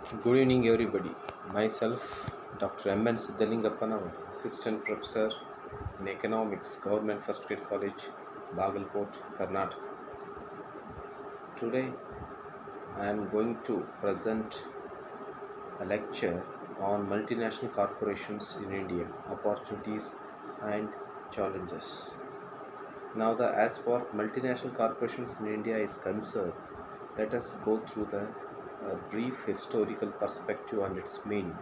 Good evening, everybody. Myself, Dr. M. N. Siddhalingappan, Assistant Professor in Economics, Government First Grade College, Bagalkot, Karnataka. Today, I am going to present a lecture on multinational corporations in India, opportunities and challenges. Now, as far multinational corporations in India is concerned, let us go through the brief historical perspective and its meaning.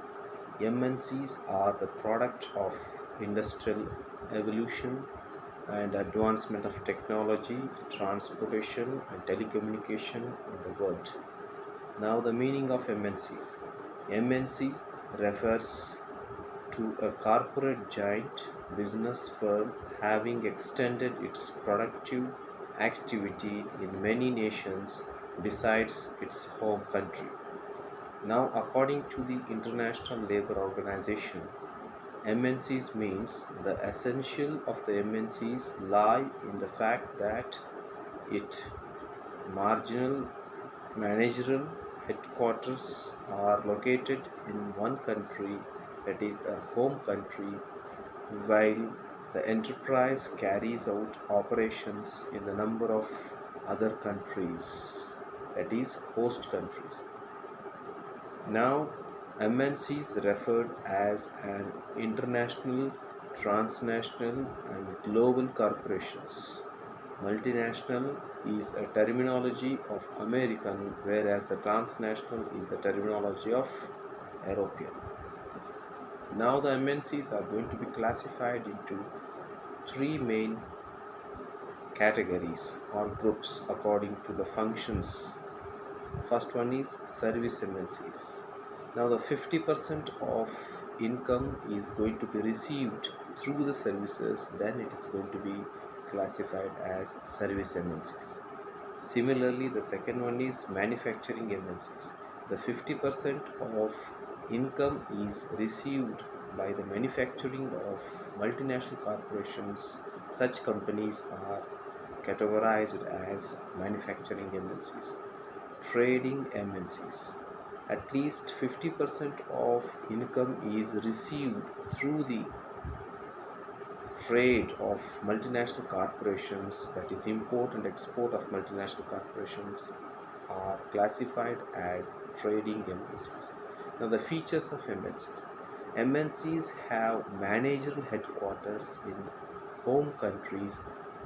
MNCs are the product of industrial evolution and advancement of technology, transportation, and telecommunication in the world. Now, the meaning of MNCs. MNC refers to a corporate giant business firm having extended its productive activity in many nations besides its home country. Now, according to the International Labour Organization, MNCs means the essential of the MNCs lie in the fact that it marginal managerial headquarters are located in one country, that is a home country, while the enterprise carries out operations in the number of other countries, that is host countries. Now, MNC is referred as an international, transnational, and global corporations. Multinational is a terminology of American, whereas the transnational is the terminology of European. Now, the MNCs are going to be classified into three main categories or groups according to the functions. First one is service MNCs. Now the 50% of income is going to be received through the services, then it is going to be classified as service MNCs. Similarly, the second one is manufacturing MNCs. The 50% of income is received by the manufacturing of multinational corporations. Such companies are categorized as manufacturing MNCs. Trading MNCs. At least 50% of income is received through the trade of multinational corporations, that is import and export of multinational corporations, are classified as trading MNCs. Now the features of MNCs. MNCs have managerial headquarters in home countries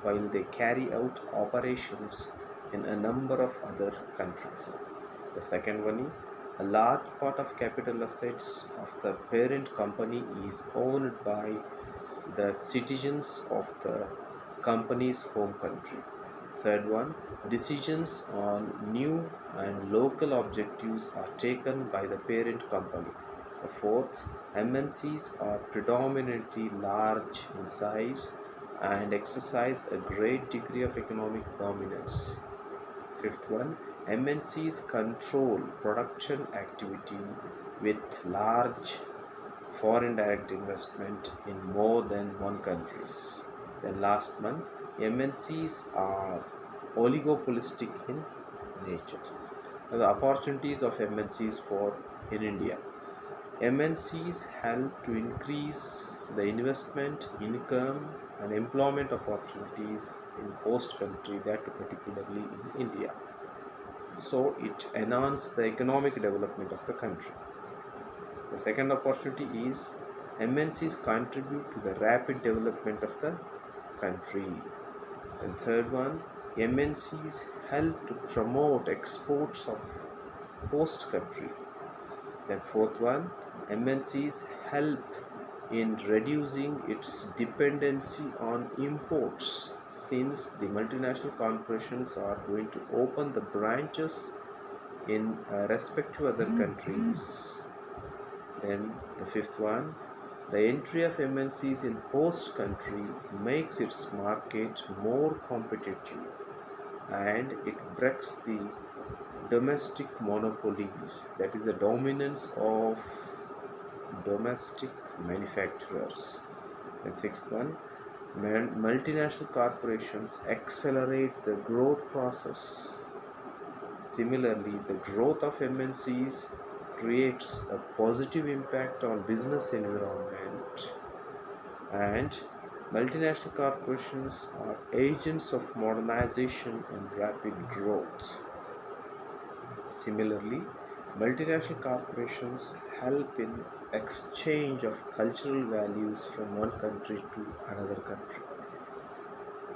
while they carry out operations in a number of other countries. The second one is a large part of capital assets of the parent company is owned by the citizens of the company's home country. Third one, decisions on new and local objectives are taken by the parent company. The fourth, MNCs are predominantly large in size and exercise a great degree of economic dominance. Fifth one, MNCs control production activity with large foreign direct investment in more than one countries. Then last one, MNCs are oligopolistic in nature. Now the opportunities of MNCs for in India. MNCs help to increase the investment, income, and employment opportunities in host country, that particularly in India. So it enhances the economic development of the country. The second opportunity is MNCs contribute to the rapid development of the country. And third one, MNCs help to promote exports of host country. Then fourth one, MNCs help in reducing its dependency on imports, since the multinational corporations are going to open the branches in respective other countries. Then the fifth one, the entry of MNCs in host country makes its market more competitive and it breaks the domestic monopolies, that is the dominance of domestic manufacturers. And sixth one, multinational corporations accelerate the growth process. Similarly, the growth of MNCs creates a positive impact on business environment, and multinational corporations are agents of modernization and rapid growth. Similarly, multinational corporations help in exchange of cultural values from one country to another country.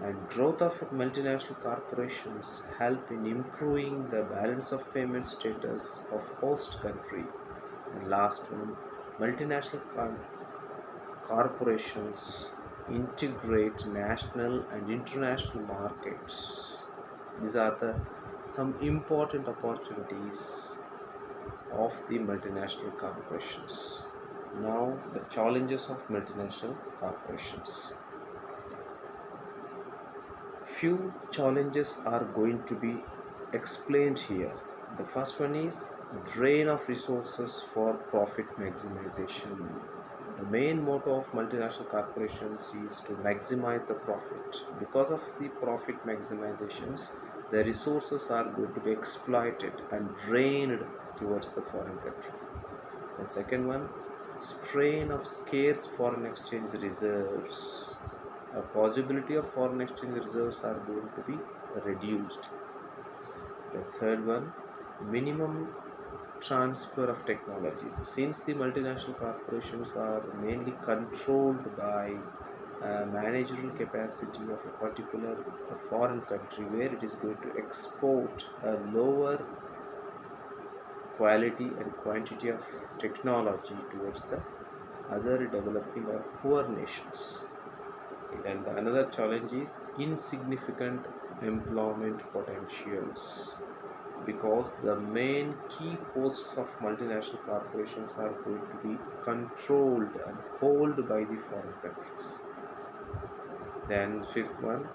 And growth of multinational corporations help in improving the balance of payment status of host country. And last one, multinational corporations integrate national and international markets. These are the some important opportunities of the multinational corporations. Now, the challenges of multinational corporations. Few challenges are going to be explained here. The first one is drain of resources for profit maximization. The main motto of multinational corporations is to maximize the profit. Because of the profit maximizations, the resources are going to be exploited and drained towards the foreign countries. The second one, strain of scarce foreign exchange reserves. A possibility of foreign exchange reserves are going to be reduced. The third one, minimum transfer of technologies. Since the multinational corporations are mainly controlled by managerial capacity of a particular foreign country where it is going to export a lower quality and quantity of technology towards the other developing or poor nations. And another challenge is insignificant employment potentials, because the main key posts of multinational corporations are going to be controlled and held by the foreign countries. Then fifth one,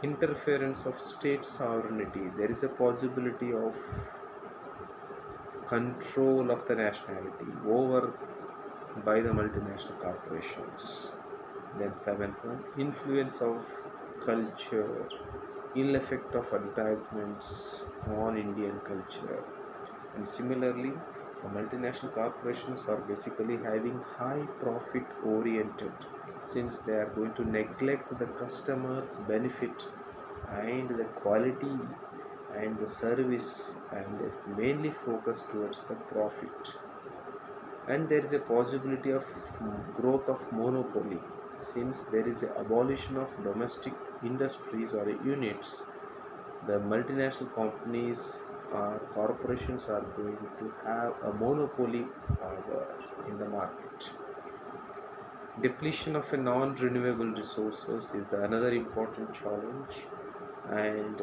interference of state sovereignty. There is a possibility of control of the nationality over by the multinational corporations. Then seventh one, influence of culture, ill effect of advertisements on Indian culture. And similarly, the multinational corporations are basically having high profit oriented, since they are going to neglect the customer's benefit and the quality and the service, and they mainly focus towards the profit. And there is a possibility of growth of monopoly, since there is a abolition of domestic industries or units. The multinational companies or corporations are going to have a monopoly power in the market. Depletion of a non-renewable resources is the another important challenge, and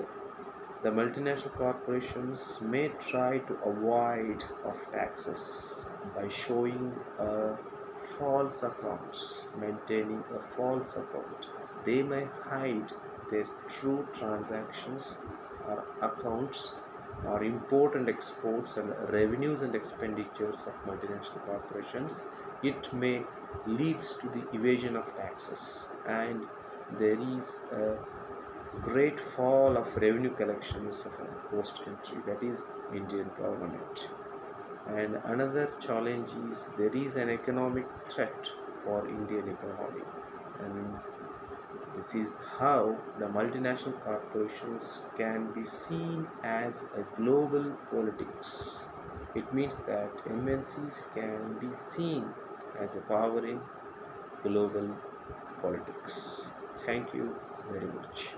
the multinational corporations may try to avoid of taxes by showing false accounts, maintaining a false account. They may hide their true transactions or accounts or import and exports and revenues and expenditures of multinational corporations. It may leads to the evasion of taxes, and there is a great fall of revenue collections of a host country, that is Indian government. And another challenge is there is an economic threat for Indian economy, and this is how the multinational corporations can be seen as a global politics. It means that MNCs can be seen as a power in global politics. Thank you very much.